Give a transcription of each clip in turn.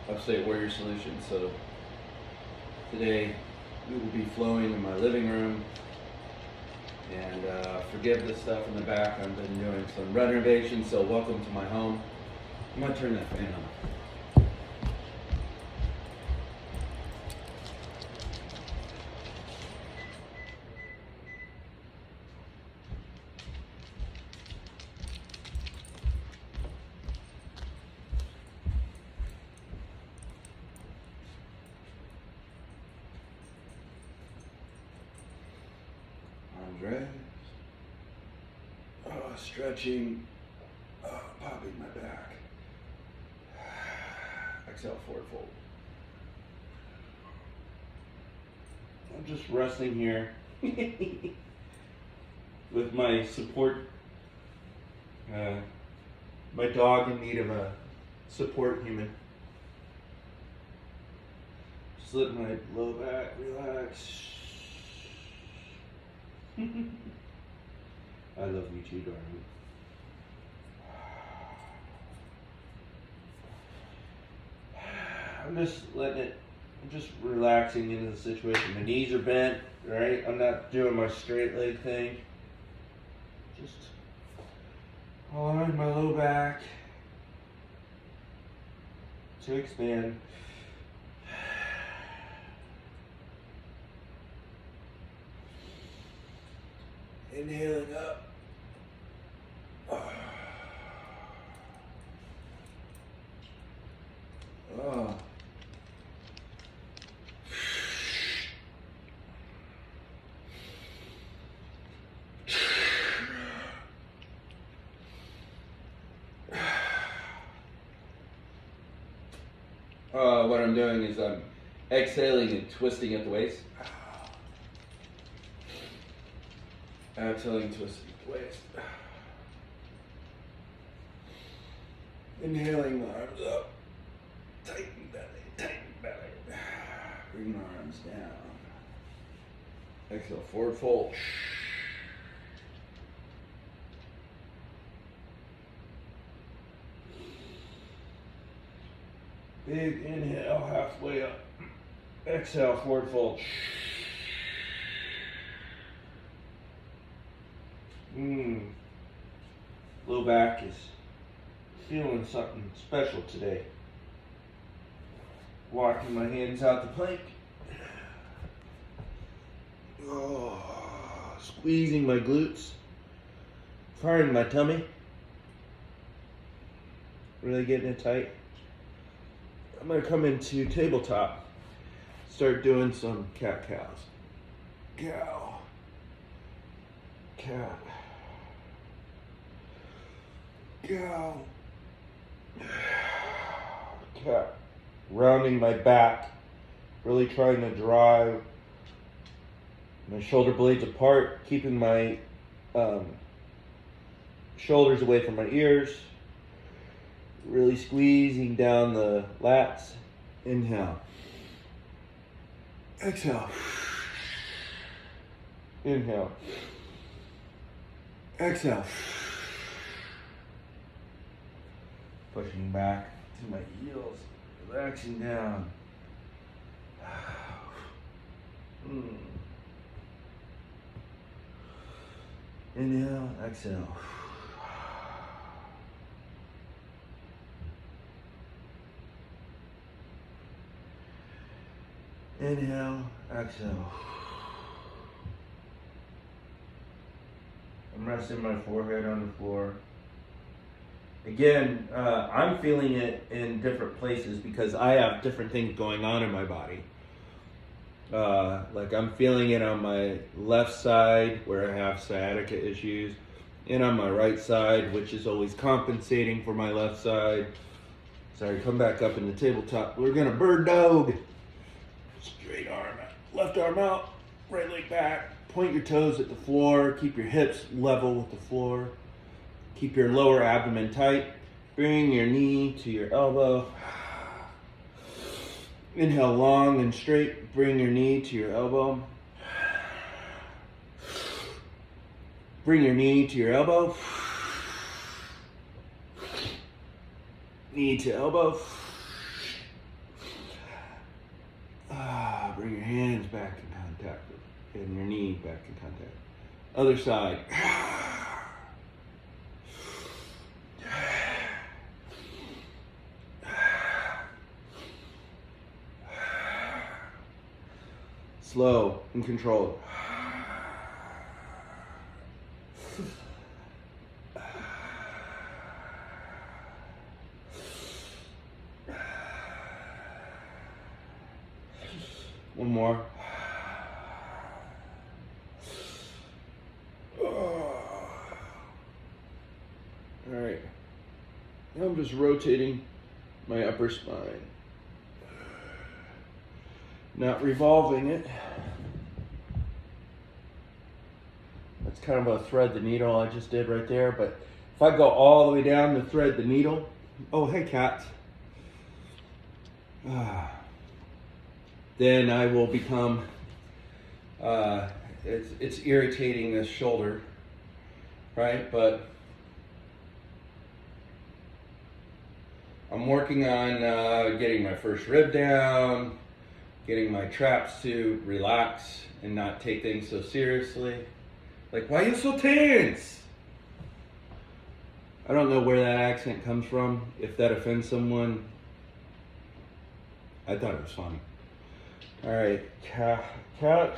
Upstate Warrior Solutions. So today we will be flowing in my living room, and forgive the stuff in the back. I've been doing some renovations, so welcome to my home. I'm gonna turn that fan on. Arms raised. Stretching. Popping my back. Exhale, forward fold. I'm just resting here with my support. My dog in need of a support human. Just let my low back relax. I love you too, darling. I'm just letting it, I'm just relaxing into the situation. My knees are bent, right? I'm not doing my straight leg thing. Just allowing my low back to expand. Inhaling up. Oh. What I'm doing is I'm exhaling and twisting at the waist. Exhaling, twisting at the waist. Inhaling, my arms up. Tighten belly, tighten belly. Bring my arms down. Exhale, forward fold. Big inhale, halfway up. Exhale, forward fold. Low back is feeling something special today. Walking my hands out the plank. Squeezing my glutes. Firing my tummy. Really getting it tight. I'm going to come into tabletop. Start doing some cat-cows. Cow. Cat. Cow. Cat. Rounding my back. Really trying to drive my shoulder blades apart. Keeping my shoulders away from my ears. Really squeezing down the lats. Inhale. Exhale. Inhale. Exhale. Pushing back to my heels. Relaxing down. Inhale. Exhale. Inhale, exhale. I'm resting my forehead on the floor. Again, I'm feeling it in different places because I have different things going on in my body. Like I'm feeling it on my left side where I have sciatica issues, and on my right side, which is always compensating for my left side. Sorry, come back up in the tabletop. We're gonna bird dog. Straight arm out, left arm out, right leg back. Point your toes at the floor. Keep your hips level with the floor. Keep your lower abdomen tight. Bring your knee to your elbow. Inhale long and straight. Bring your knee to your elbow. Bring your knee to your elbow. Knee to elbow. Bring your hands back in contact and your knee back in contact. Other side. Slow and controlled. One more. All right. Now I'm just rotating my upper spine. Not revolving it. That's kind of a thread the needle I just did right there, but if I go all the way down to thread the needle, oh hey cat, then I will become, it's irritating this shoulder, right? But I'm working on getting my first rib down, getting my traps to relax and not take things so seriously. Like, why are you so tense? I don't know where that accent comes from. If that offends someone, I thought it was funny. All right, cow, cat,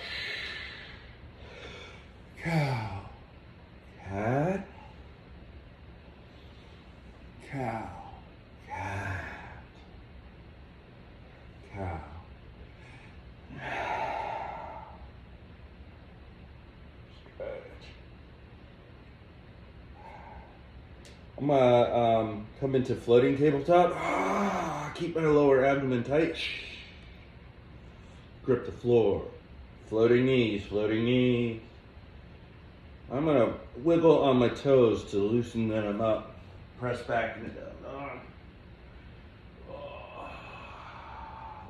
cow, cat, cow, cat, cow. I'm gonna come into floating tabletop. Keep my lower abdomen tight. Grip the floor. Floating knees, floating knees. I'm gonna wiggle on my toes to loosen them up. Press back and down.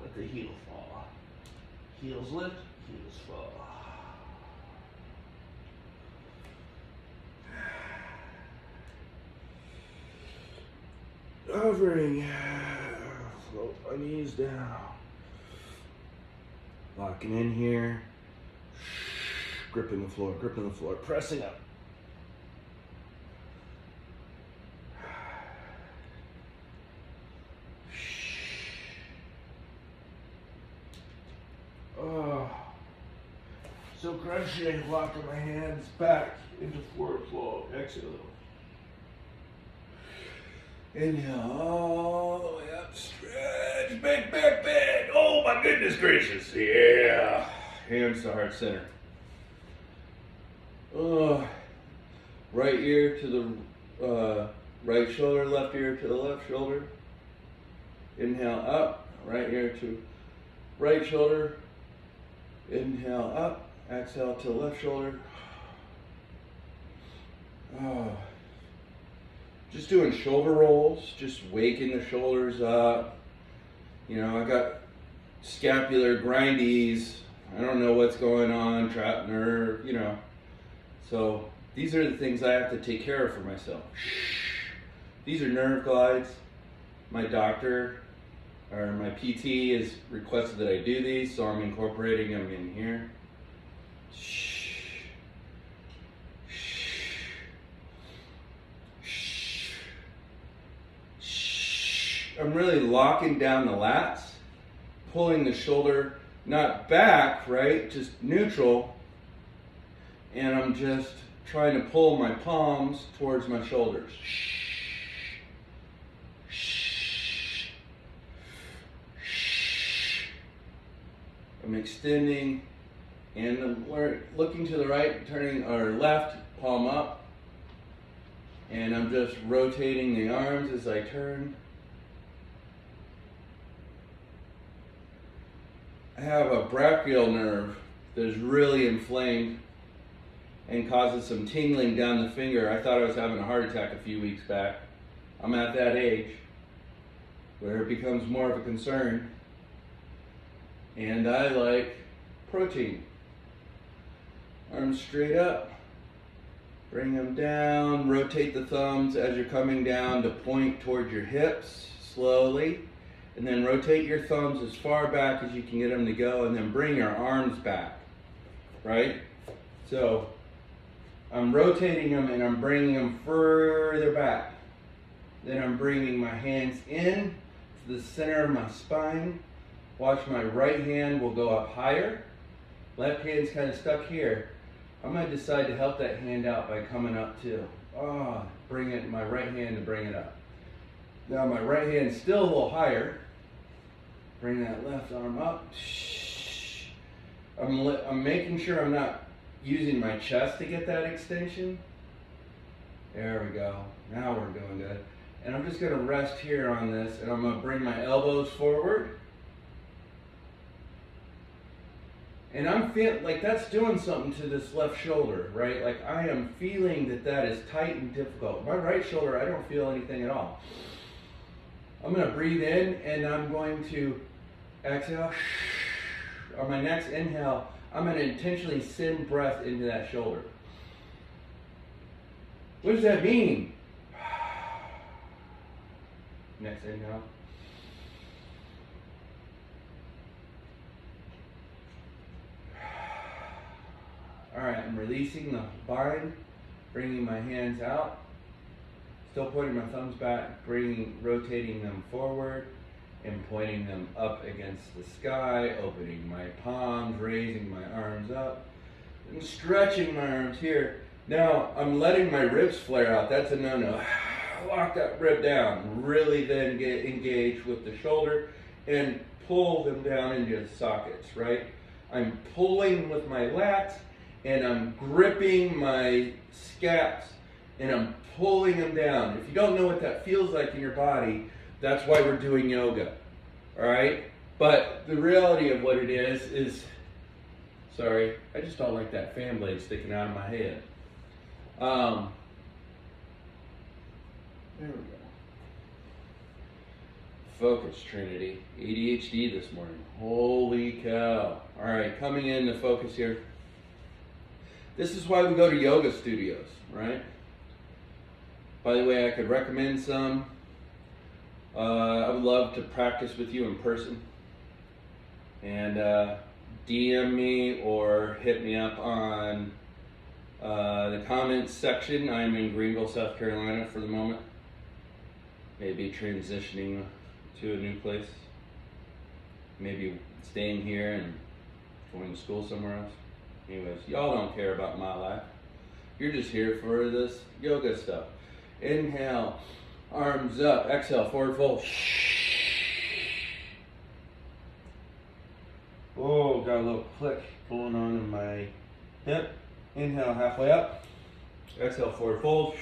Let the heel fall. Heels lift, heels fall. Hovering, float my knees down. Locking in here. Gripping the floor, pressing up. Oh, so crunchy, locking my hands back into forward flow. Exhale. Inhale all the way up, stretch, bend, back, bend. Oh my goodness gracious, yeah. Hands to heart center. Right ear to the right shoulder, left ear to the left shoulder. Inhale up, right ear to right shoulder. Inhale up, exhale to left shoulder. Just doing shoulder rolls, just waking the shoulders up. You know, I got scapular grindies. I don't know what's going on, trapped nerve, you know. So these are the things I have to take care of for myself. These are nerve glides. My doctor, or my PT has requested that I do these, so I'm incorporating them in here. I'm really locking down the lats, pulling the shoulder, not back, right, just neutral, and I'm just trying to pull my palms towards my shoulders. I'm extending, and I'm looking to the right, turning, or left, palm up, and I'm just rotating the arms as I turn. I have a brachial nerve that is really inflamed and causes some tingling down the finger. I thought I was having a heart attack a few weeks back. I'm at that age where it becomes more of a concern. And I like protein. Arms straight up. Bring them down. Rotate the thumbs as you're coming down to point towards your hips slowly. And then rotate your thumbs as far back as you can get them to go, and then bring your arms back, right? So I'm rotating them and I'm bringing them further back. Then I'm bringing my hands in to the center of my spine. Watch, my right hand will go up higher. Left hand's kind of stuck here. I'm going to decide to help that hand out by coming up too. Bring it, my right hand to bring it up. Now my right hand's still a little higher. Bring that left arm up. I'm making sure I'm not using my chest to get that extension. There we go. Now we're doing good. And I'm just going to rest here on this, and I'm going to bring my elbows forward. And I'm feeling like that's doing something to this left shoulder, right? Like I am feeling that is tight and difficult. My right shoulder, I don't feel anything at all. I'm going to breathe in, and I'm going to exhale. On my next inhale, I'm going to intentionally send breath into that shoulder. What does that mean? Next inhale. All right, I'm releasing the bind, bringing my hands out, still pointing my thumbs back, rotating them forward, and pointing them up against the sky, opening my palms, raising my arms up, and stretching my arms here. Now, I'm letting my ribs flare out. That's a no-no. Lock that rib down. Really then get engaged with the shoulder and pull them down into the sockets, right? I'm pulling with my lats, and I'm gripping my scaps, and I'm pulling them down. If you don't know what that feels like in your body, that's why we're doing yoga, all right? But the reality of what it is, sorry, I just don't like that fan blade sticking out of my head. There we go. Focus, Trinity. ADHD this morning. Holy cow. All right, coming in to focus here. This is why we go to yoga studios, right? By the way, I could recommend some. I would love to practice with you in person. And DM me or hit me up on the comments section. I'm in Greenville, South Carolina for the moment. Maybe transitioning to a new place. Maybe staying here and going to school somewhere else. Anyways, y'all don't care about my life. You're just here for this yoga stuff. Inhale, arms up. Exhale, forward fold. Oh, got a little click going on in my hip. Inhale, halfway up. Exhale, forward fold.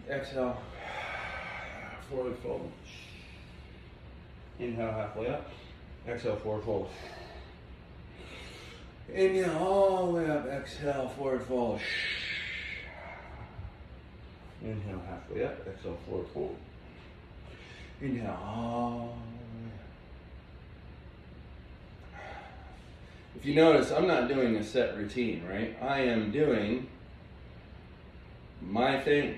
Exhale, forward fold. Inhale, halfway up. Exhale, forward fold. Inhale all the way up. Exhale, forward fold. Inhale, halfway up. Exhale, forward fold. Inhale all the way up. If you notice, I'm not doing a set routine, right? I am doing my thing.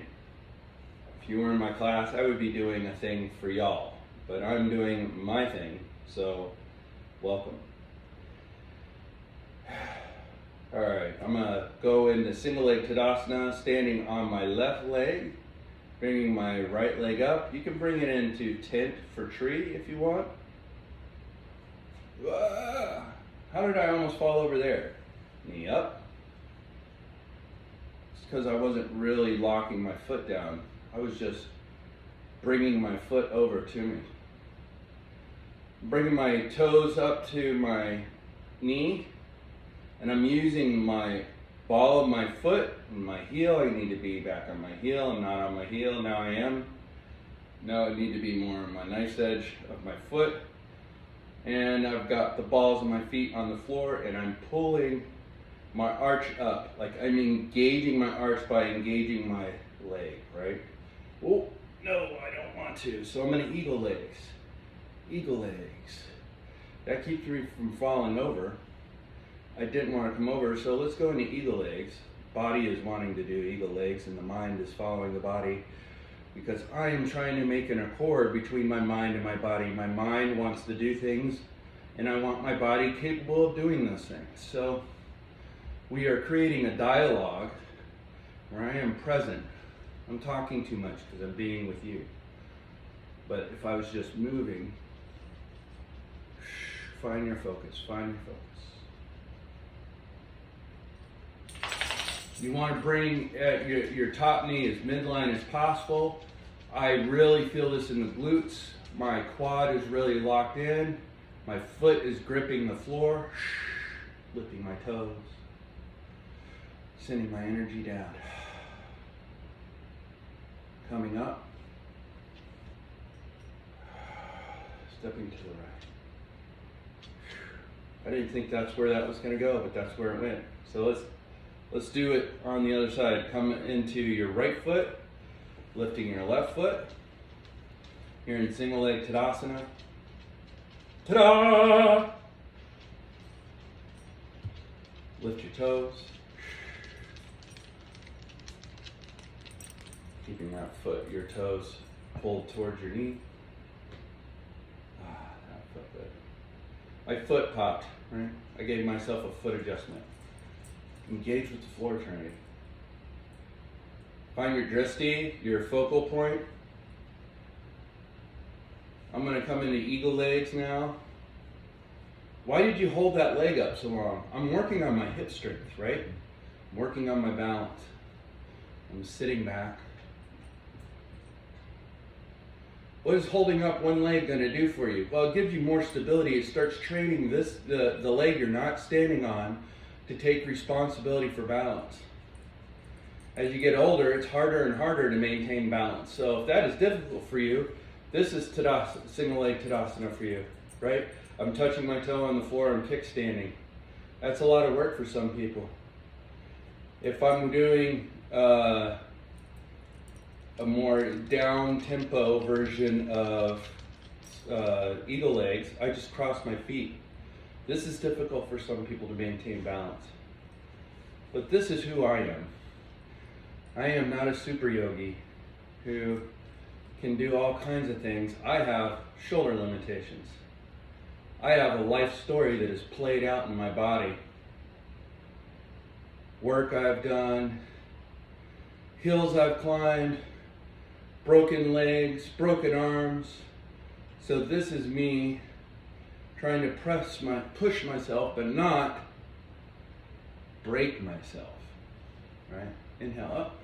If you were in my class, I would be doing a thing for y'all, but I'm doing my thing, so welcome. All right, I'm gonna go into single leg Tadasana, standing on my left leg, bringing my right leg up. You can bring it into tent for tree if you want. How did I almost fall over there? Knee up. It's because I wasn't really locking my foot down. I was just bringing my foot over to me. Bringing my toes up to my knee, and I'm using my ball of my foot and my heel. I need to be back on my heel. I'm not on my heel. Now I am. Now I need to be more on my nice edge of my foot. And I've got the balls of my feet on the floor, and I'm pulling my arch up. Like I'm engaging my arch by engaging my leg, right? Oh, no, I don't want to. So I'm going to eagle legs. Eagle legs. That keeps me from falling over. I didn't want to come over, so let's go into eagle legs. body is wanting to do eagle legs and the mind is following the body, because I am trying to make an accord between my mind and my body. My mind wants to do things, and I want my body capable of doing those things. So we are creating a dialogue where I am present. I'm talking too much because I'm being with you. But if I was just moving, find your focus, find your focus. You want to bring your top knee as midline as possible. I really feel this in the glutes. My quad is really locked in. My foot is gripping the floor. Lifting my toes. Sending my energy down. Coming up. Stepping to the right. I didn't think that's where that was going to go, but that's where it went. So let's do it on the other side. Come into your right foot, lifting your left foot. You're in single leg Tadasana. Ta-da! Lift your toes. Keeping that foot, your toes pulled towards your knee. That felt good. My foot popped, right? I gave myself a foot adjustment. Engage with the floor, Trinity. Find your drishti, your focal point. I'm going to come into eagle legs now. Why did you hold that leg up so long? I'm working on my hip strength, right? I'm working on my balance. I'm sitting back. What is holding up one leg going to do for you? Well, it gives you more stability. It starts training the leg you're not standing on to take responsibility for balance. As you get older, it's harder and harder to maintain balance. So if that is difficult for you, this is Tadasana, single leg Tadasana for you, right? I'm touching my toe on the floor, I'm kickstanding. That's a lot of work for some people. If I'm doing a more down-tempo version of eagle legs, I just cross my feet. This is difficult for some people to maintain balance. But this is who I am. I am not a super yogi who can do all kinds of things. I have shoulder limitations. I have a life story that is played out in my body. Work I've done, hills I've climbed, broken legs, broken arms. So this is me trying to push myself, but not break myself, right? Inhale up.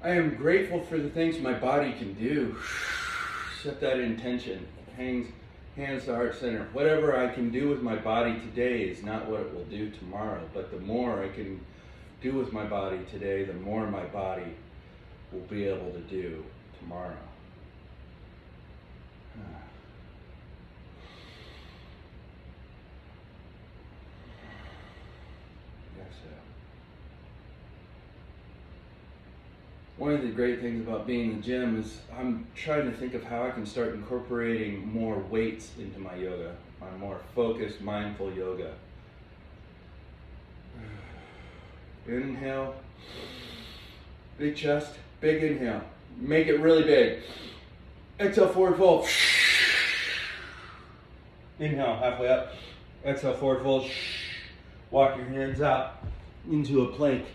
I am grateful for the things my body can do. Set that intention. Hands to heart center. Whatever I can do with my body today is not what it will do tomorrow, but the more I can do with my body today, the more my body will be able to do tomorrow. One of the great things about being in the gym is I'm trying to think of how I can start incorporating more weights into my yoga, my more focused, mindful yoga. Inhale, big chest, big inhale. Make it really big. Exhale, forward fold. Inhale, halfway up. Exhale, forward fold. Walk your hands out into a plank.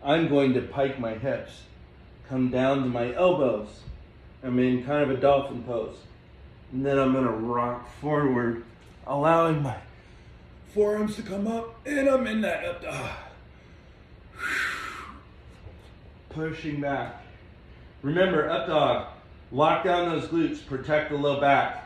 I'm going to pike my hips, come down to my elbows. I'm in kind of a dolphin pose. And then I'm going to rock forward, allowing my forearms to come up, and I'm in that up dog. Pushing back. Remember, up dog, lock down those glutes, protect the low back.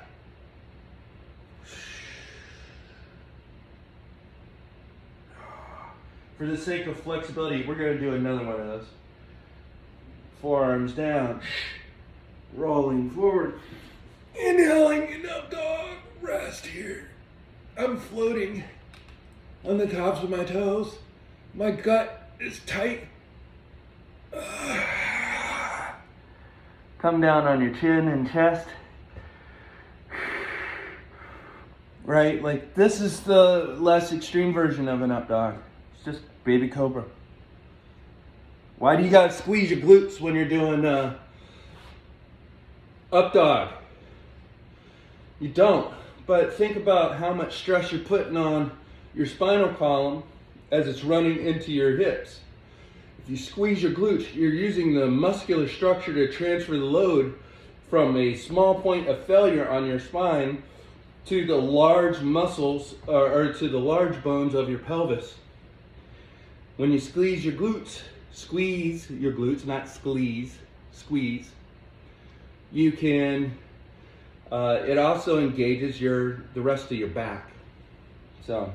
For the sake of flexibility, we're going to do another one of those. Forearms down, rolling forward, inhaling and up dog, rest here. I'm floating on the tops of my toes. My gut is tight. Come down on your chin and chest. Right, like this is the less extreme version of an up dog. just baby cobra. Why do you gotta squeeze your glutes when you're doing up dog? You don't. But think about how much stress you're putting on your spinal column as it's running into your hips. If you squeeze your glutes, you're using the muscular structure to transfer the load from a small point of failure on your spine to the large muscles or to the large bones of your pelvis. When you squeeze your glutes, not squeeze, you can, it also engages the rest of your back. So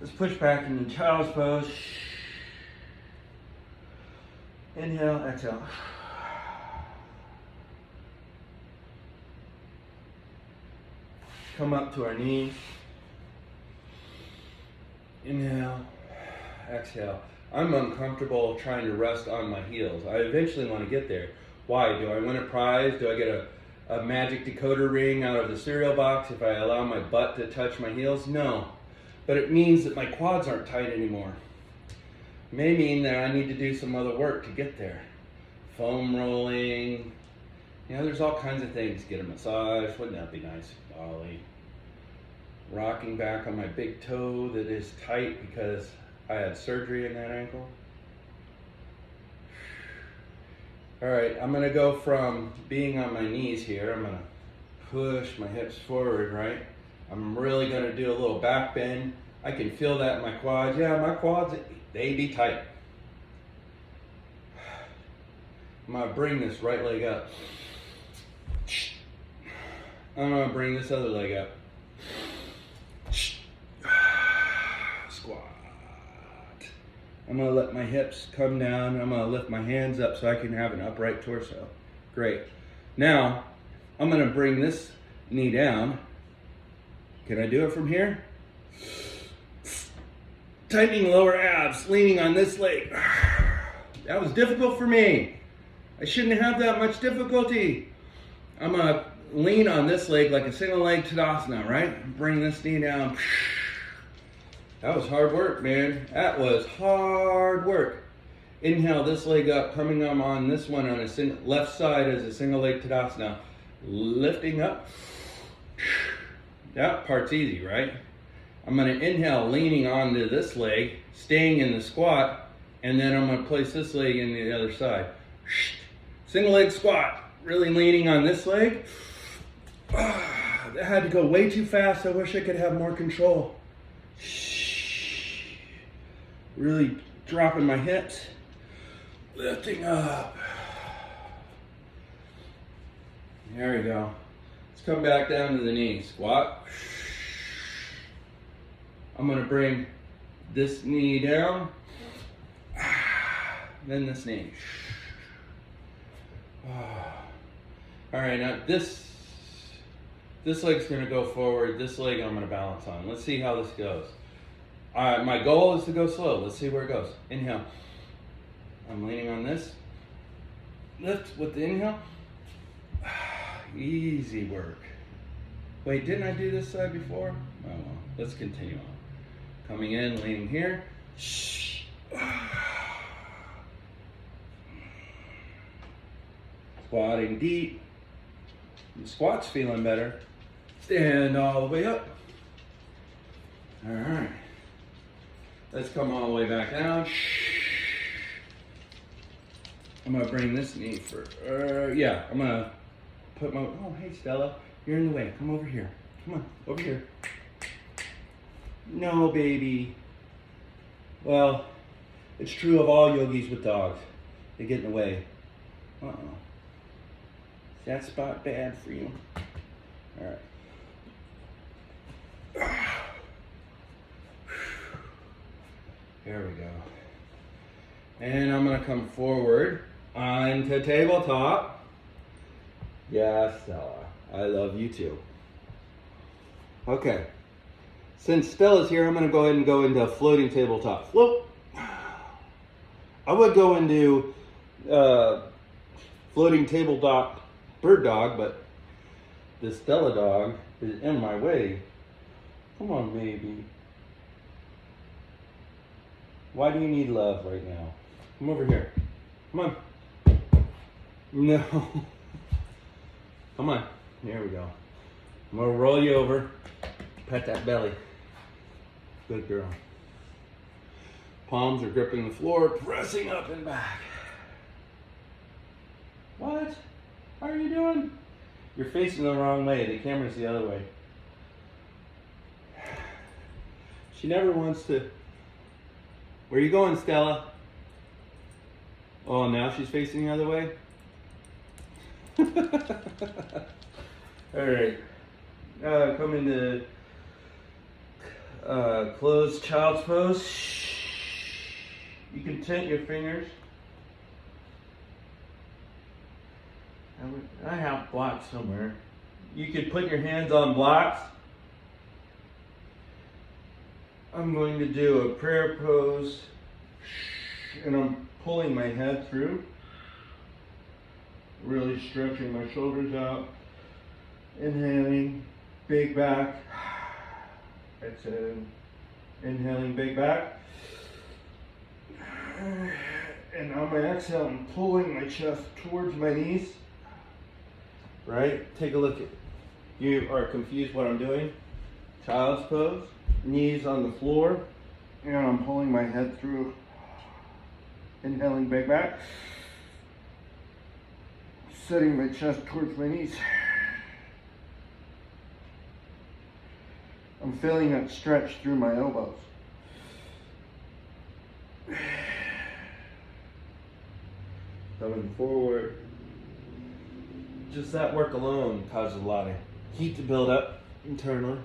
let's push back into child's pose. Inhale, exhale. Come up to our knees. Inhale, exhale. I'm uncomfortable trying to rest on my heels. I eventually want to get there. Why? Do I win a prize? Do I get a magic decoder ring out of the cereal box if I allow my butt to touch my heels? No. But it means that my quads aren't tight anymore. It may mean that I need to do some other work to get there. Foam rolling. You know, there's all kinds of things. Get a massage. Wouldn't that be nice? Ollie. Rocking back on my big toe that is tight because I had surgery in that ankle. All right, I'm gonna go from being on my knees here. I'm gonna push my hips forward, right? I'm really gonna do a little back bend. I can feel that in my quads. Yeah, my quads, they be tight. I'm gonna bring this right leg up. I'm gonna bring this other leg up. Squat. I'm gonna let my hips come down. I'm gonna lift my hands up so I can have an upright torso. Great. Now, I'm gonna bring this knee down. Can I do it from here? Tightening lower abs, leaning on this leg. That was difficult for me. I shouldn't have that much difficulty. I'm gonna lean on this leg like a single leg Tadasana, right? Bring this knee down. That was hard work, man. That was hard work. Inhale this leg up, coming up on this one on a left side as a single leg Tadasana. Lifting up. That part's easy, right? I'm gonna inhale, leaning onto this leg, staying in the squat, and then I'm gonna place this leg in the other side. Single leg squat, really leaning on this leg. That had to go way too fast. I wish I could have more control. Really dropping my hips, lifting up. There we go. Let's come back down to the knees. Squat. I'm gonna bring this knee down, then this knee. All right, now this leg's gonna go forward. This leg I'm gonna balance on. Let's see how this goes. All right, my goal is to go slow. Let's see where it goes. Inhale. I'm leaning on this. Lift with the inhale. Easy work. Wait, didn't I do this side before? Oh well, let's continue on. Coming in, leaning here. Squatting deep. The squat's feeling better. Stand all the way up. All right. Let's come all the way back down. I'm gonna bring this knee for, I'm gonna put my, oh, hey Stella, you're in the way. Come over here. Come on, over here. No, baby. Well, it's true of all yogis with dogs. They get in the way. Uh-oh. Is that spot bad for you? All right. There we go. And I'm gonna come forward onto tabletop. Yes, Stella. I love you too. Okay. Since Stella's here, I'm gonna go ahead and go into floating tabletop. Float. I would go into floating tabletop bird dog, but this Stella dog is in my way. Come on, baby. Why do you need love right now? Come over here. Come on. No. Come on. There we go. I'm gonna roll you over. Pet that belly. Good girl. Palms are gripping the floor, pressing up and back. What? How are you doing? You're facing the wrong way. The camera's the other way. She never wants to. Where are you going, Stella? Oh, now she's facing the other way? Alright. Come into closed child's pose. You can tent your fingers. I have blocks somewhere. You could put your hands on blocks. I'm going to do a prayer pose, and I'm pulling my head through, really stretching my shoulders out, inhaling, big back, exhaling, inhaling, big back, and on my exhale, I'm pulling my chest towards my knees. Right? Take a look at, you are confused what I'm doing. Child's pose, knees on the floor, and I'm pulling my head through, inhaling big back, setting my chest towards my knees. I'm feeling that stretch through my elbows. Coming forward. Just that work alone causes a lot of heat to build up internally.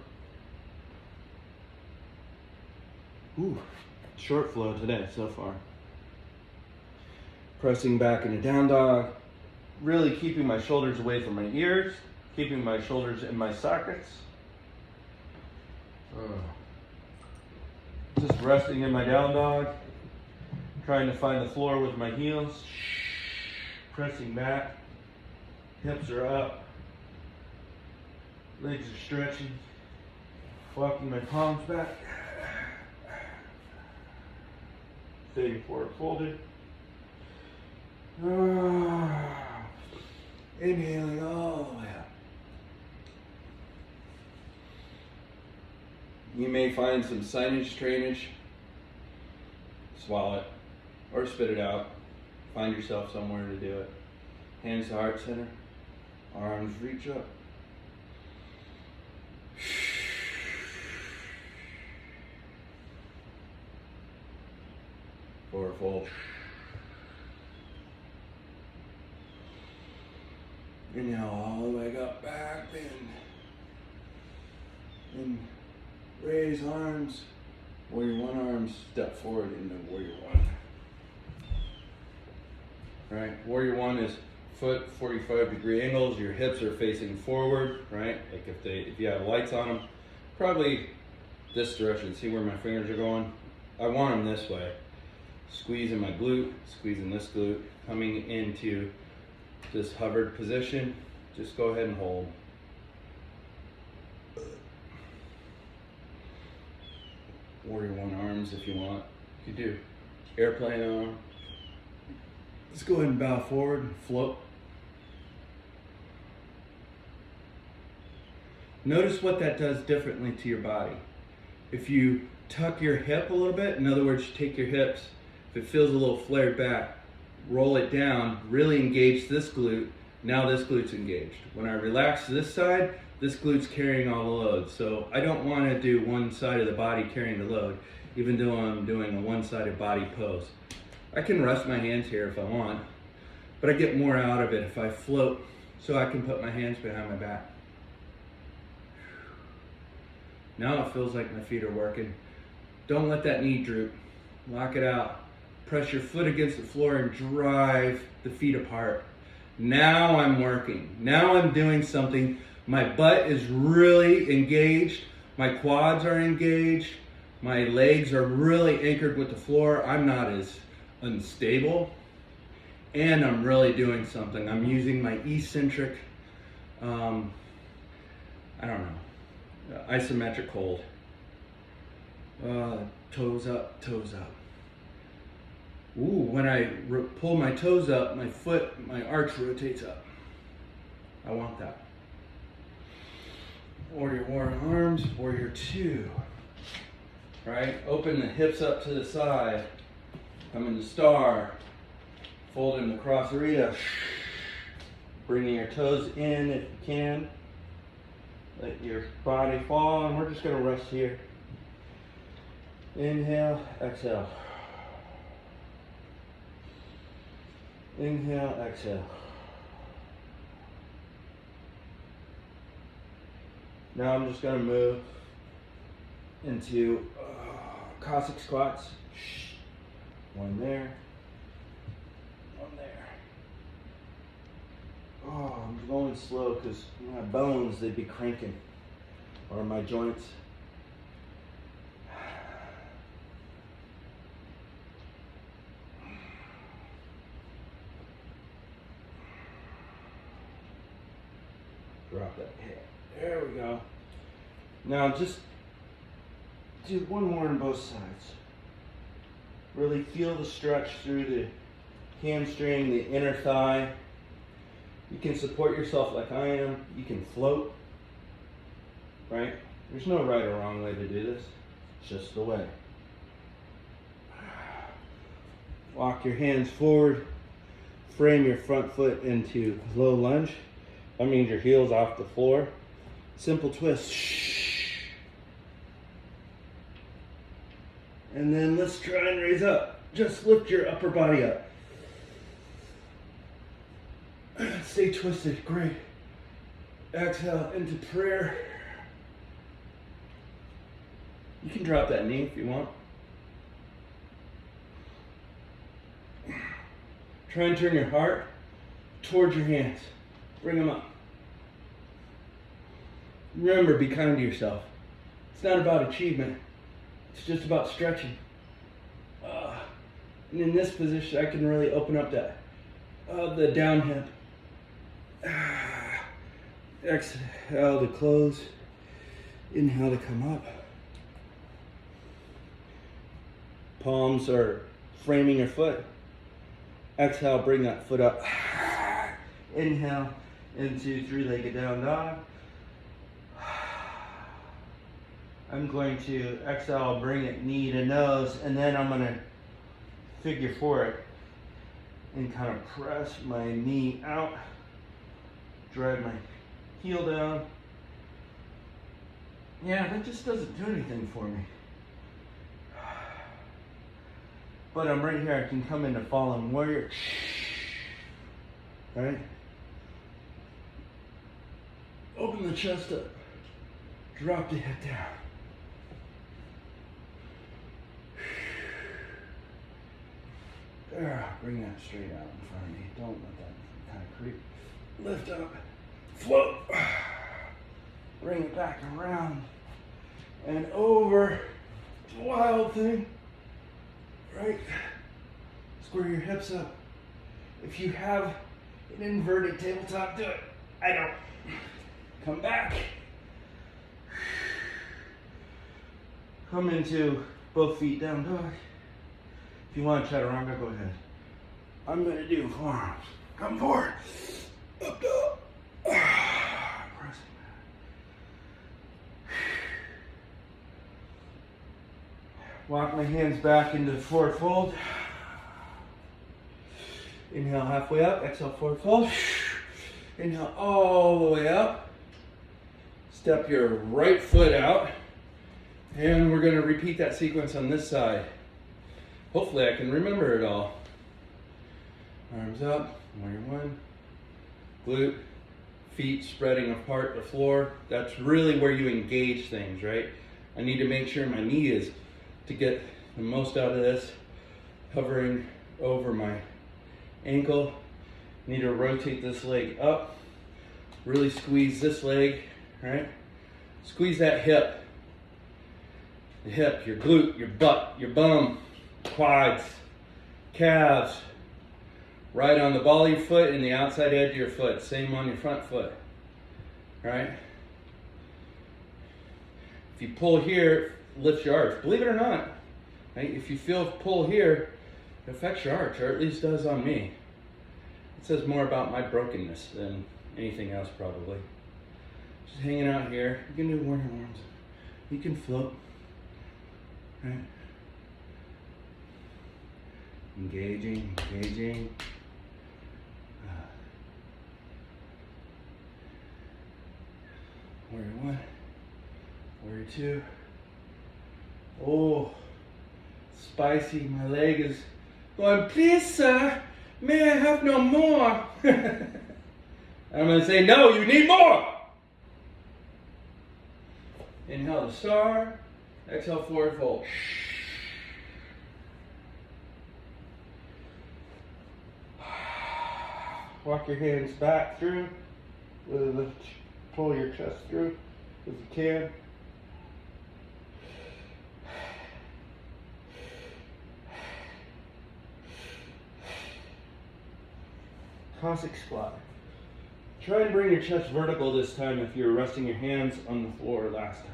Ooh, short flow today so far. Pressing back into down dog. Really keeping my shoulders away from my ears. Keeping my shoulders in my sockets. Just resting in my down dog. Trying to find the floor with my heels. Pressing back. Hips are up. Legs are stretching. Walking my palms back. Staying forward folded. Inhaling all the way up. You may find some sinus drainage. Swallow it or spit it out. Find yourself somewhere to do it. Hands to heart center. Arms reach up. Forward fold. Inhale all the way up, back bend. And raise arms. Warrior one arms, step forward into warrior one. Right, warrior one is foot 45-degree angles. Your hips are facing forward, right? Like if you have lights on them, probably this direction. See where my fingers are going? I want them this way. Squeezing my glute, squeezing this glute, coming into this hovered position. Just go ahead and hold. Warrior one arms if you want. You could do airplane arm. Let's go ahead and bow forward and float. Notice what that does differently to your body. If you tuck your hip a little bit, in other words, you take your hips, if it feels a little flared back, roll it down, really engage this glute. Now this glute's engaged. When I relax this side, this glute's carrying all the load. So I don't want to do one side of the body carrying the load, even though I'm doing a one-sided body pose. I can rest my hands here if I want, but I get more out of it if I float, so I can put my hands behind my back. Now it feels like my feet are working. Don't let that knee droop. Lock it out. Press your foot against the floor and drive the feet apart. Now I'm working. Now I'm doing something. My butt is really engaged. My quads are engaged. My legs are really anchored with the floor. I'm not as unstable. And I'm really doing something. I'm using my eccentric, isometric hold. Toes up, toes up. Ooh, when I pull my toes up, my arch rotates up. I want that. Warrior One arms, Warrior Two. Right? Open the hips up to the side. Come into star. Fold in the cross-arita. Bringing your toes in if you can. Let your body fall, and we're just going to rest here. Inhale, exhale. Inhale, exhale. Now I'm just going to move into Cossack squats. One there. One there. Oh, I'm going slow because my bones, they'd be cranking. Or my joints. Drop that hip. There we go. Now just do one more on both sides. Really feel the stretch through the hamstring, the inner thigh. You can support yourself like I am. You can float. Right? There's no right or wrong way to do this. It's just the way. Walk your hands forward. Frame your front foot into low lunge. That means your heel's off the floor. Simple twist. And then let's try and raise up. Just lift your upper body up. Stay twisted. Great. Exhale into prayer. You can drop that knee if you want. Try and turn your heart towards your hands. Bring them up. Remember, be kind to yourself. It's not about achievement. It's just about stretching. And in this position, I can really open up that the down hip. Exhale to close. Inhale to come up. Palms are framing your foot. Exhale, bring that foot up. Inhale into three-legged down dog. I'm going to exhale, bring it knee to nose, and then I'm going to figure four it and kind of press my knee out, drive my heel down. Yeah, that just doesn't do anything for me. But I'm right here, I can come into fallen warrior. Right? Open the chest up. Drop the head down. There, bring that straight out in front of me. Don't let that kind of creep. Lift up. Float. Bring it back around. And over. It's a wild thing. Right? Square your hips up. If you have an inverted tabletop, do it. I don't. Come back. Come into both feet down dog. If you want chaturanga, go ahead. I'm going to do forearms. Come forward. Up, up. Pressing. Walk my hands back into the forward fold. Inhale halfway up. Exhale forward fold. Inhale all the way up. Step your right foot out. And we're going to repeat that sequence on this side. Hopefully I can remember it all. Arms up, warrior one. Glute, feet spreading apart the floor. That's really where you engage things, right? I need to make sure my knee is to get the most out of this. Hovering over my ankle. Need to rotate this leg up. Really squeeze this leg, right? Squeeze that hip. The hip, your glute, your butt, your bum. Quads, calves, right on the ball of your foot and the outside edge of your foot. Same on your front foot, right? If you pull here, lift your arch. Believe it or not, right? If you feel pull here, It affects your arch, or at least does on me. It says more about my brokenness than anything else, probably. Just hanging out here. You can do warm arms. You can float. Right? Engaging, engaging. Warrior one, warrior two. Oh, spicy. My leg is going, please, sir, may I have no more? I'm going to say, no, you need more. Inhale the star. Exhale, forward fold. Walk your hands back through. Pull your chest through if you can. Cossack squat. Try and bring your chest vertical this time if you're resting your hands on the floor last time.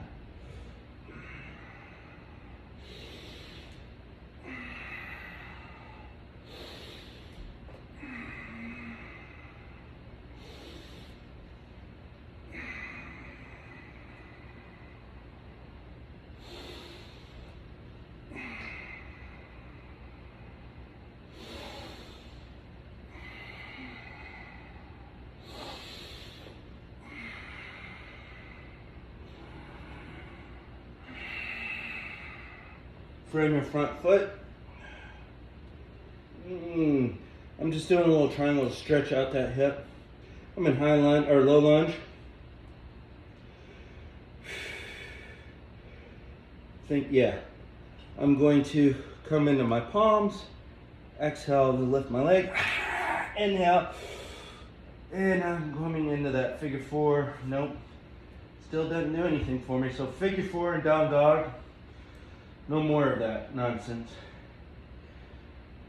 Frame your front foot. I'm just doing a little triangle to stretch out that hip. I'm in high lunge or low lunge. I'm going to come into my palms. Exhale to lift my leg. Inhale. And I'm coming into that figure four. Nope. Still doesn't do anything for me. So figure four and down dog. No more of that nonsense.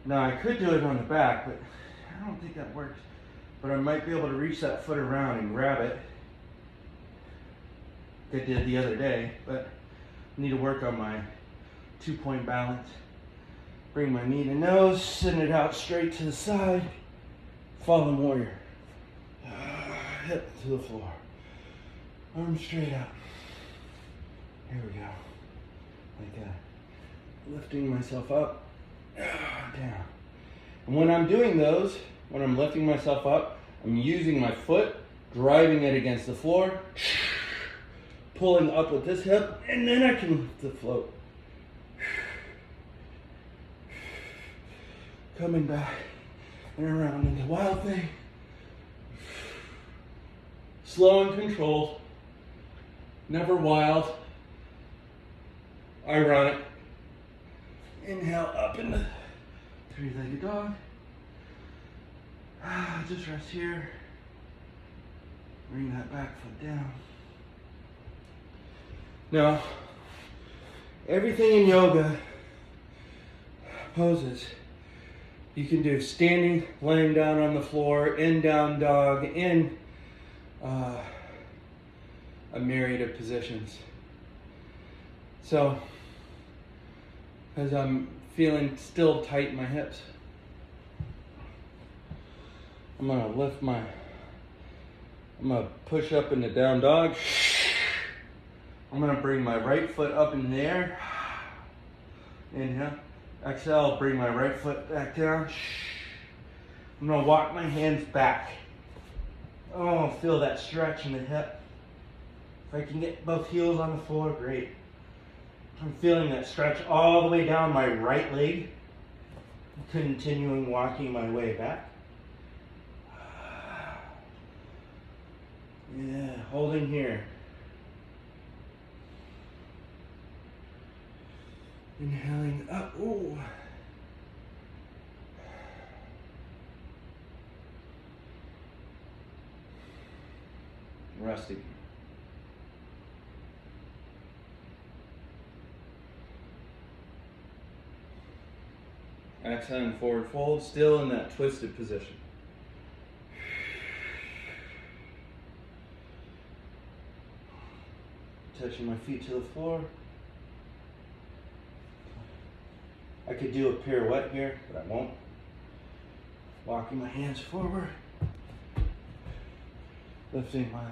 Now I could do it on the back, but I don't think that works. But I might be able to reach that foot around and grab it. I did the other day, but I need to work on my 2-point balance. Bring my knee to nose, send it out straight to the side. Fallen warrior. Hip to the floor. Arms straight out. Here we go. Like that. Lifting myself up, down. And when I'm doing those, when I'm lifting myself up, I'm using my foot, driving it against the floor, pulling up with this hip, and then I can lift the float. Coming back and around into wild thing. Slow and controlled, never wild. Ironic. Inhale up into three-legged dog. Just rest here. Bring that back foot down. Now, everything in yoga poses you can do standing, laying down on the floor, in down dog, in a myriad of positions. So, as I'm feeling still tight in my hips, I'm gonna push up into down dog. I'm gonna bring my right foot up in the air. Inhale. Exhale, bring my right foot back down. I'm gonna walk my hands back. Oh, feel that stretch in the hip. If I can get both heels on the floor, great. I'm feeling that stretch all the way down my right leg. Continuing walking my way back. Yeah, holding here. Inhaling up. Ooh. Resting. Exhale and forward fold, still in that twisted position. Touching my feet to the floor. I could do a pirouette here, but I won't. Walking my hands forward. Lifting my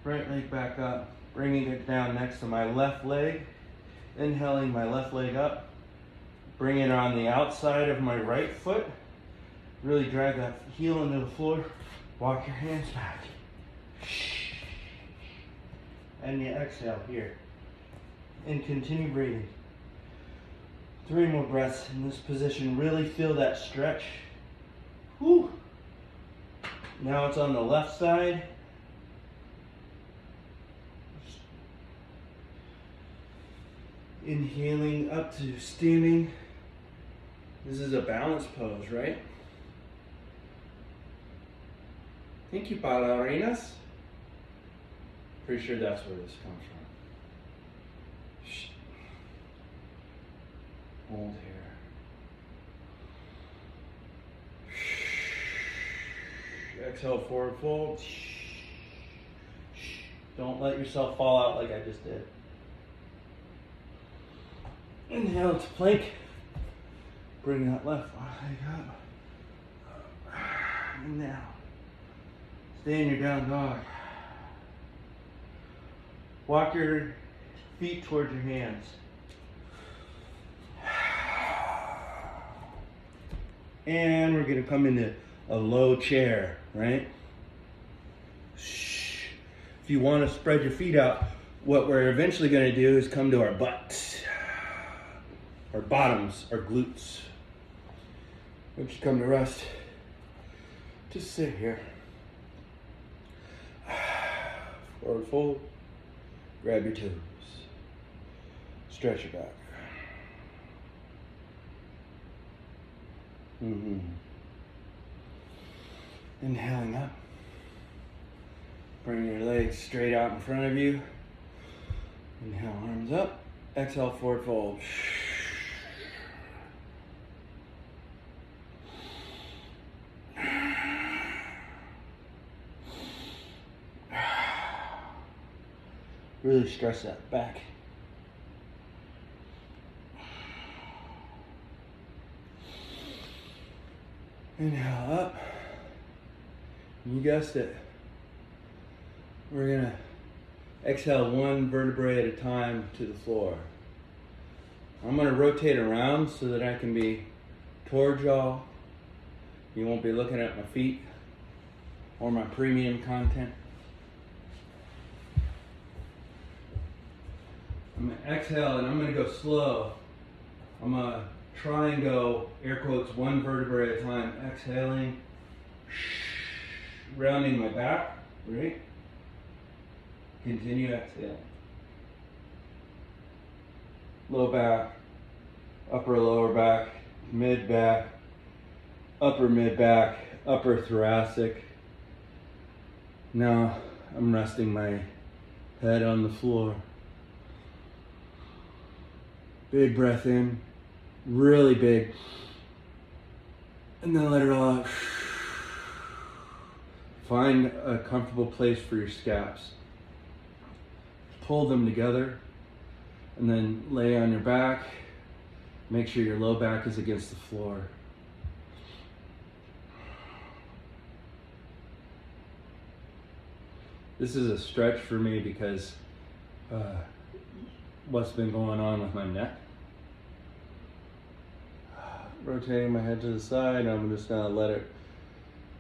right leg back up. Bringing it down next to my left leg. Inhaling my left leg up. Bringing it on the outside of my right foot. Really drag that heel into the floor. Walk your hands back. And you exhale here. And continue breathing. 3 more breaths in this position. Really feel that stretch. Whew. Now it's on the left side. Inhaling up to standing. This is a balance pose, right? Thank you, ballerinas. Pretty sure that's where this comes from. Hold here. Exhale, forward fold. Don't let yourself fall out like I just did. Inhale to plank. Bring that left leg up. And now, stay in your down dog. Walk your feet towards your hands. And we're going to come into a low chair, right? If you want to spread your feet out, what we're eventually going to do is come to our butts, our bottoms, our glutes. Once you come to rest, just sit here. Forward fold, grab your toes, stretch your back. Inhaling up. Bring your legs straight out in front of you. Inhale, arms up. Exhale, forward fold. Really stress that back. Inhale up. You guessed it. We're gonna exhale 1 vertebrae at a time to the floor. I'm gonna rotate around so that I can be towards y'all. You won't be looking at my feet or my premium content. I'm gonna exhale and I'm gonna go slow. I'm gonna try and go, air quotes, 1 vertebrae at a time. Exhaling, rounding my back, right? Continue exhaling. Low back, upper lower back, mid back, upper mid back, upper thoracic. Now I'm resting my head on the floor. Big breath in, really big. And then let it all out. Find a comfortable place for your scaps. Pull them together and then lay on your back. Make sure your low back is against the floor. This is a stretch for me because what's been going on with my neck. Rotating my head to the side, I'm just gonna let it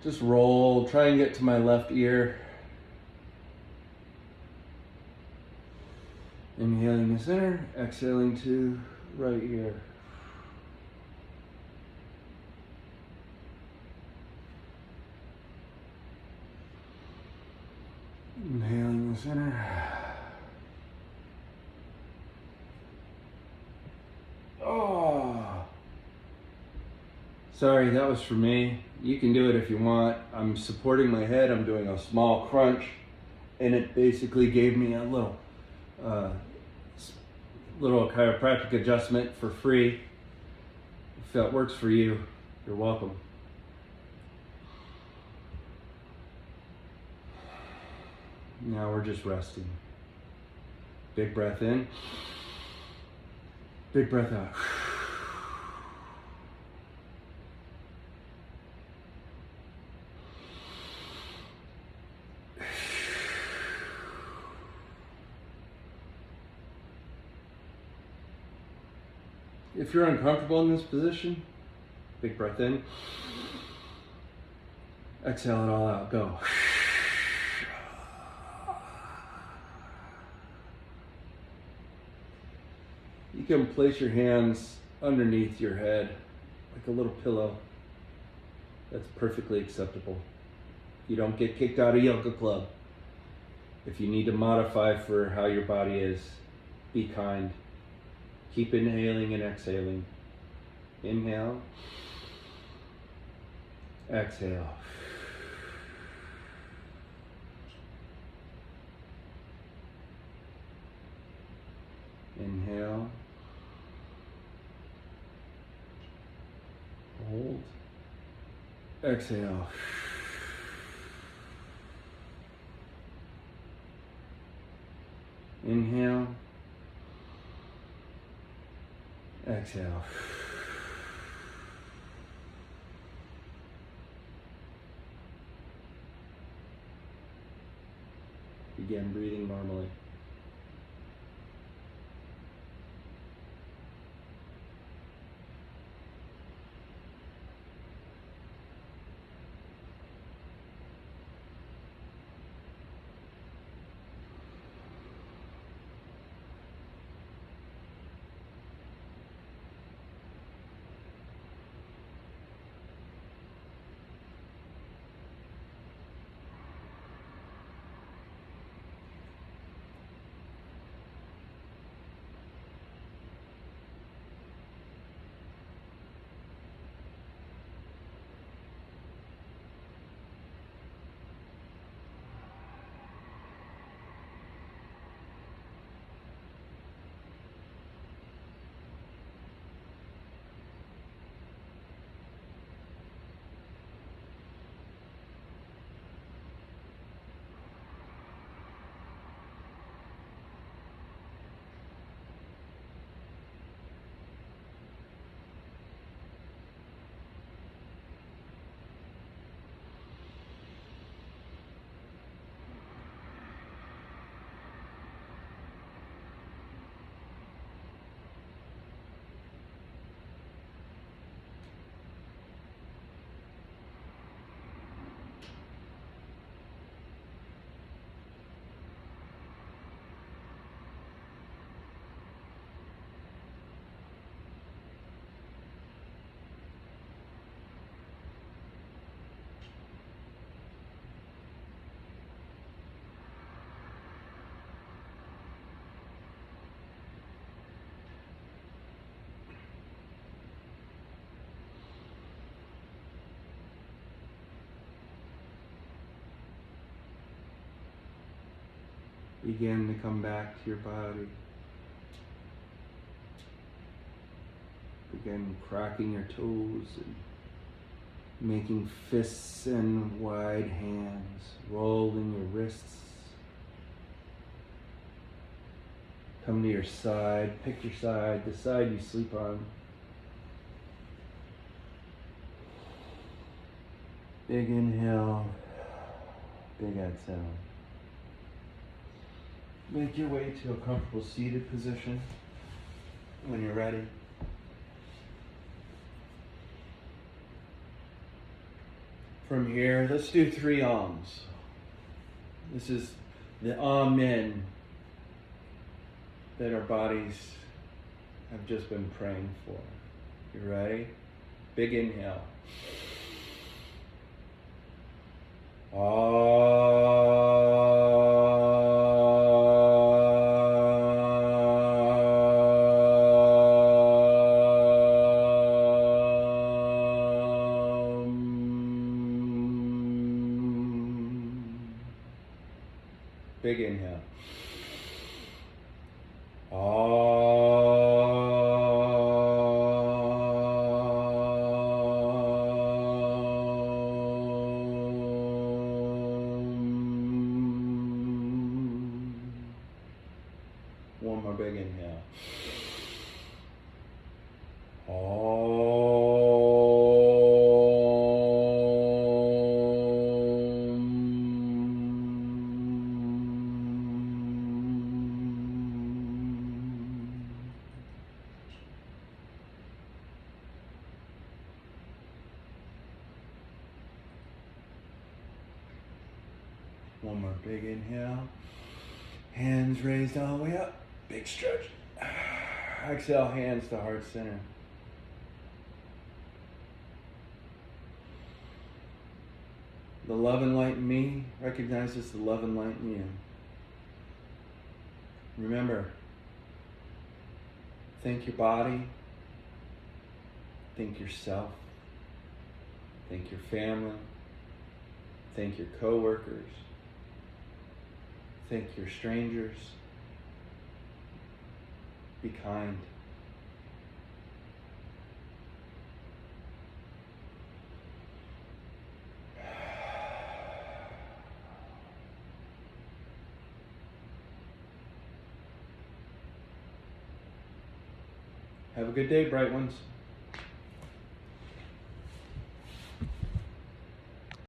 just roll. Try and get to my left ear. Inhaling to center, exhaling to right ear. Inhaling to center. Oh, sorry, that was for me. You can do it if you want. I'm supporting my head. I'm doing a small crunch, and it basically gave me a little chiropractic adjustment for free. If that works for you, you're welcome. Now we're just resting. Big breath in. Big breath out. If you're uncomfortable in this position, big breath in. Exhale it all out. Go. You can place your hands underneath your head like a little pillow. That's perfectly acceptable. You don't get kicked out of yoga club. If you need to modify for how your body is, be kind. Keep inhaling and exhaling. Inhale. Exhale. Inhale. Hold. Exhale. Inhale. Exhale. Begin breathing normally. Begin to come back to your body. Begin cracking your toes and making fists and wide hands, rolling your wrists. Come to your side, pick your side, the side you sleep on. Big inhale, big exhale. Make your way to a comfortable seated position when you're ready. From here, let's do 3 Ahms. This is the Amen that our bodies have just been praying for. You ready? Big inhale. Big inhale. One more big inhale. One more big inhale. Hands raised all the way up. Big stretch. Exhale, hands to heart center. The love and light in me recognizes the love and light in you. Remember, think your body, think yourself, think your family, think your coworkers, think your strangers. Be kind. Have a good day, bright ones.